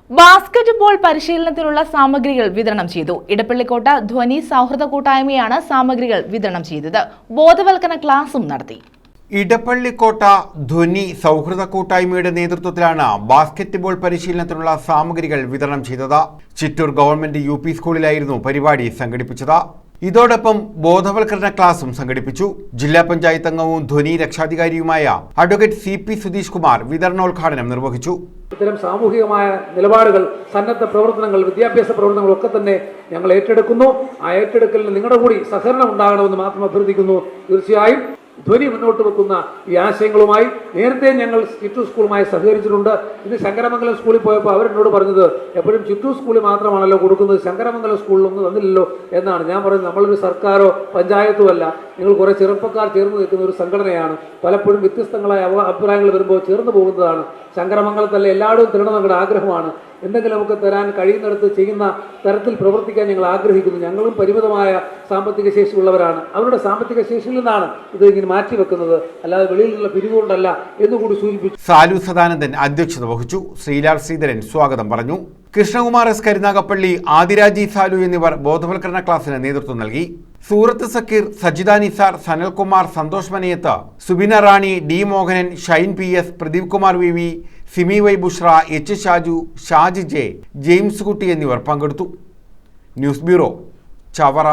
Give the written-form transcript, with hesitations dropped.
Basketball പരിശീലനത്തിനുള്ള സാമഗ്രികൾ വിതരണം ചെയ്തു. ഇടപ്പള്ളിക്കോട്ട ധ്വനി സൗഹൃദ കൂട്ടായ്മയാണ് സാമഗ്രികൾ വിതരണം ചെയ്തത്. ബോധവൽക്കരണ ക്ലാസും നടത്തി. ഇടപ്പള്ളിക്കോട്ട ധ്വനി സൗഹൃദ കൂട്ടായ്മയുടെ നേതൃത്വത്തിലാണ് ബാസ്കറ്റ്ബോൾ പരിശീലനത്തിനുള്ള സാമഗ്രികൾ വിതരണം ചെയ്തത്. ചിറ്റൂർ ഗവൺമെന്റ് UP സ്കൂളിലായിരുന്നു പരിപാടി സംഘടിപ്പിച്ചത്. ഇതോടൊപ്പം ബോധവൽക്കരണ ക്ലാസും സംഘടിപ്പിച്ചു. ജില്ലാ പഞ്ചായത്ത് അംഗവും ധ്വനി രക്ഷാധികാരിയുമായ അഡ്വക്കേറ്റ് CP സുധീഷ് കുമാർ വിതരണോദ്ഘാടനം നിർവഹിച്ചു. ഇത്തരം സാമൂഹികമായ നിലപാടുകൾ, സന്നദ്ധ പ്രവർത്തനങ്ങൾ, വിദ്യാഭ്യാസ പ്രവർത്തനങ്ങളൊക്കെ തന്നെ ഞങ്ങൾ ഏറ്റെടുക്കുന്നു. ആ ഏറ്റെടുക്കലിന് നിങ്ങളുടെ കൂടി സഹകരണം ഉണ്ടാകണമെന്ന് മാത്രം അഭ്യർത്ഥിക്കുന്നു. തീർച്ചയായും ധ്വനി മുന്നോട്ട് വെക്കുന്ന ഈ ആശയങ്ങളുമായി നേരത്തെ ഞങ്ങൾ ചിറ്റൂർ സ്കൂളുമായി സഹകരിച്ചിട്ടുണ്ട്. ഇത് ശങ്കരമംഗലം സ്കൂളിൽ പോയപ്പോൾ അവരെന്നോട് പറഞ്ഞത് എപ്പോഴും ചിറ്റൂർ സ്കൂളിൽ മാത്രമാണല്ലോ കൊടുക്കുന്നത്, ശങ്കരമംഗലം സ്കൂളിലൊന്നും തന്നില്ലല്ലോ എന്നാണ്. ഞാൻ പറഞ്ഞത് നമ്മളൊരു സർക്കാരോ പഞ്ചായത്തോ അല്ല, നിങ്ങൾ കുറേ ചെറുപ്പക്കാർ ചേർന്ന് നിൽക്കുന്ന ഒരു സംഘടനയാണ്. പലപ്പോഴും വ്യത്യസ്തങ്ങളായ അഭിപ്രായങ്ങൾ വരുമ്പോൾ ചേർന്ന് പോകുന്നതാണ്. ശങ്കരമംഗലത്തല്ല, എല്ലായിടവും തരണം ഞങ്ങളുടെ ആഗ്രഹമാണ്. എന്തെങ്കിലും നമുക്ക് തരാൻ കഴിയുന്നിടത്ത് ചെയ്യുന്ന തരത്തിൽ പ്രവർത്തിക്കാൻ ഞങ്ങൾ ആഗ്രഹിക്കുന്നു. ഞങ്ങളും പരിമിതമായ സാമ്പത്തിക ശേഷിയുള്ളവരാണ്. അവരുടെ സാമ്പത്തിക ശേഷിയിൽ നിന്നാണ് ഇത് ഇങ്ങനെ മാറ്റിവെക്കുന്നത്, അല്ലാതെ വെളിയിൽ നിന്നുള്ള പിരിവുകൊണ്ടല്ല എന്നുകൂടി സൂചിപ്പിച്ചു. സാലു സദാനന്ദൻ അധ്യക്ഷത വഹിച്ചു. ശ്രീലാൽ ശ്രീധരൻ സ്വാഗതം പറഞ്ഞു. കൃഷ്ണകുമാർ S കരുനാഗപ്പള്ളി, ആദിരാജി സാലു എന്നിവർ ബോധവൽക്കരണ ക്ലാസ്സിന് നേതൃത്വം നൽകി. Surath Zakir, Sajida Nisar, Sanalkumar, Santhosh Manayath, Subina Rani, D Mohanan, Shine PS, Pradeep Kumar VV, Simi Y Bushra, H Shaju, Shaj J, James Kutty എന്നിവർ പങ്കെടുത്തു. News bureau, Chavara.